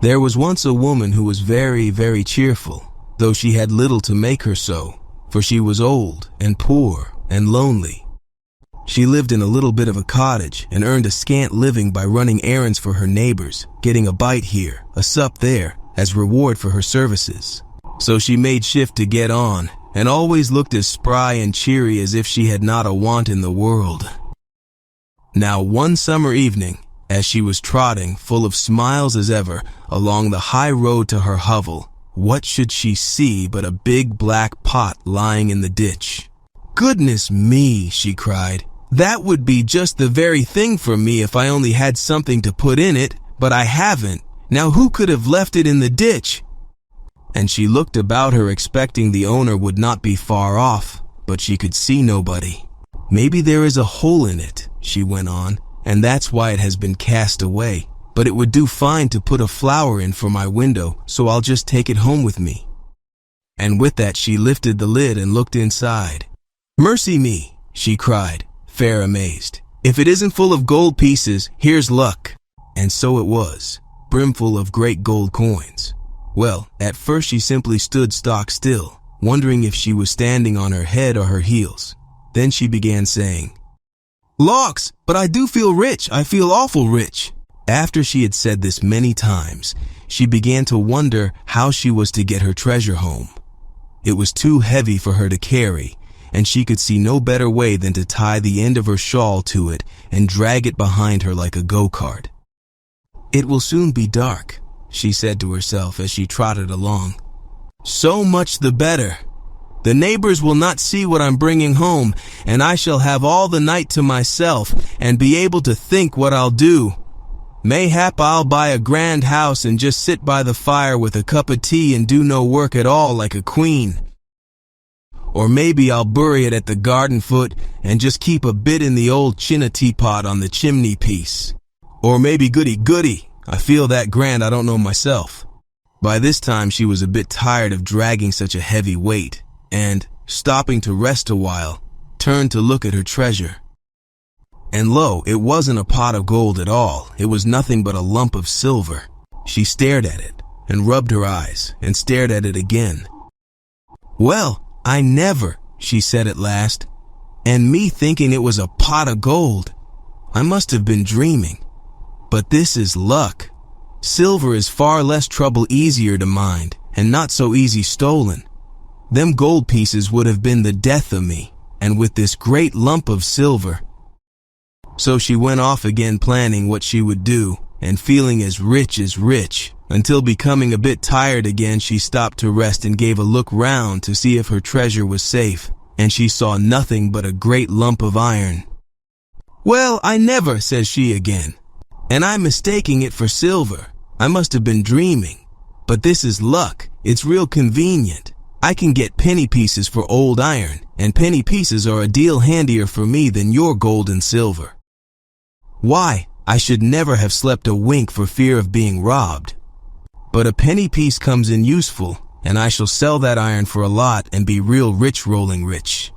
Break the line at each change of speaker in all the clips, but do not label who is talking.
There was once a woman who was very, very cheerful, though she had little to make her so, for she was old and poor and lonely. She lived in a little bit of a cottage and earned a scant living by running errands for her neighbors, getting a bite here, a sup there, as reward for her services. So she made shift to get on, and always looked as spry and cheery as if she had not a want in the world. Now one summer evening, as she was trotting, full of smiles as ever, along the high road to her hovel, what should she see but a big black pot lying in the ditch? "Goodness me," she cried. "That would be just the very thing for me if I only had something to put in it, but I haven't. Now who could have left it in the ditch?" And she looked about her expecting the owner would not be far off, but she could see nobody. "Maybe there is a hole in it," she went on, "and that's why it has been cast away. But it would do fine to put a flower in for my window, so I'll just take it home with me." And with that she lifted the lid and looked inside. "Mercy me," she cried, fair amazed. "If it isn't full of gold pieces, here's luck." And so it was, brimful of great gold coins. Well, at first she simply stood stock still, wondering if she was standing on her head or her heels. Then she began saying, "Lawks, but I do feel rich. I feel awful rich." After she had said this many times, she began to wonder how she was to get her treasure home. It was too heavy for her to carry, and she could see no better way than to tie the end of her shawl to it and drag it behind her like a go-kart. "It will soon be dark," she said to herself as she trotted along. "So much the better. The neighbors will not see what I'm bringing home, and I shall have all the night to myself and be able to think what I'll do. Mayhap I'll buy a grand house and just sit by the fire with a cup of tea and do no work at all like a queen. Or maybe I'll bury it at the garden foot and just keep a bit in the old china teapot on the chimney piece. Or maybe goody, I feel that grand I don't know myself." By this time she was a bit tired of dragging such a heavy weight, and, stopping to rest a while, turned to look at her treasure. And lo, it wasn't a pot of gold at all. It was nothing but a lump of silver. She stared at it, and rubbed her eyes, and stared at it again. "Well, I never," she said at last. "And me thinking it was a pot of gold. I must have been dreaming. But this is luck. Silver is far less trouble easier to mind, and not so easy stolen. Them gold pieces would have been the death of me, and with this great lump of silver." So she went off again planning what she would do, and feeling as rich, until becoming a bit tired again she stopped to rest and gave a look round to see if her treasure was safe, and she saw nothing but a great lump of iron. "Well, I never," says she again, "and I'm mistaking it for silver. I must have been dreaming. But this is luck. It's real convenient. I can get penny pieces for old iron, and penny pieces are a deal handier for me than your gold and silver. Why, I should never have slept a wink for fear of being robbed. But a penny piece comes in useful, and I shall sell that iron for a lot and be real rich rolling rich."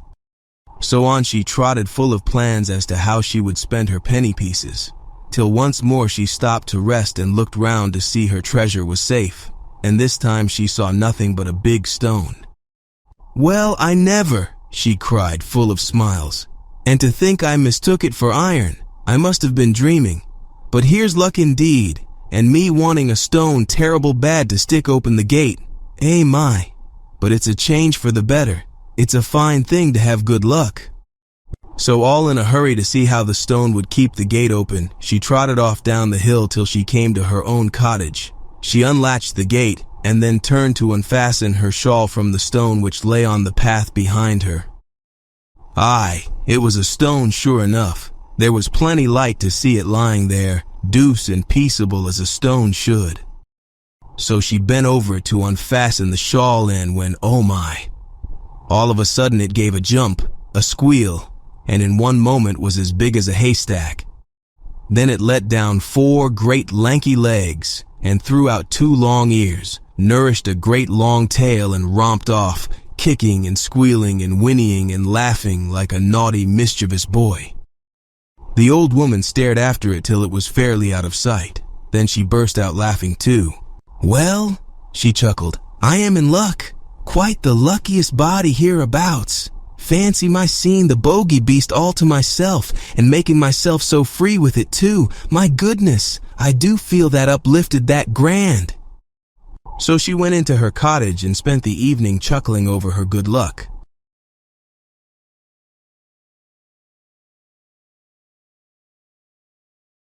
So on she trotted full of plans as to how she would spend her penny pieces, till once more she stopped to rest and looked round to see her treasure was safe, and this time she saw nothing but a big stone. "Well, I never," she cried, full of smiles, "and to think I mistook it for iron. I must have been dreaming. But here's luck indeed, and me wanting a stone terrible bad to stick open the gate. Eh my, but it's a change for the better. It's a fine thing to have good luck." So all in a hurry to see how the stone would keep the gate open, she trotted off down the hill till she came to her own cottage. She unlatched the gate, and then turned to unfasten her shawl from the stone which lay on the path behind her. Aye, it was a stone sure enough. There was plenty light to see it lying there, douce and peaceable as a stone should. So she bent over it to unfasten the shawl in when, oh my! All of a sudden it gave a jump, a squeal, and in one moment was as big as a haystack. Then it let down 4 great lanky legs, and threw out 2 long ears, nourished a great long tail, and romped off, kicking and squealing and whinnying and laughing like a naughty, mischievous boy. The old woman stared after it till it was fairly out of sight. Then she burst out laughing too. "Well," she chuckled, "I am in luck. Quite the luckiest body hereabouts. Fancy my seeing the Bogey-Beast all to myself and making myself so free with it too. My goodness, I do feel that uplifted, that grand." So she went into her cottage and spent the evening chuckling over her good luck.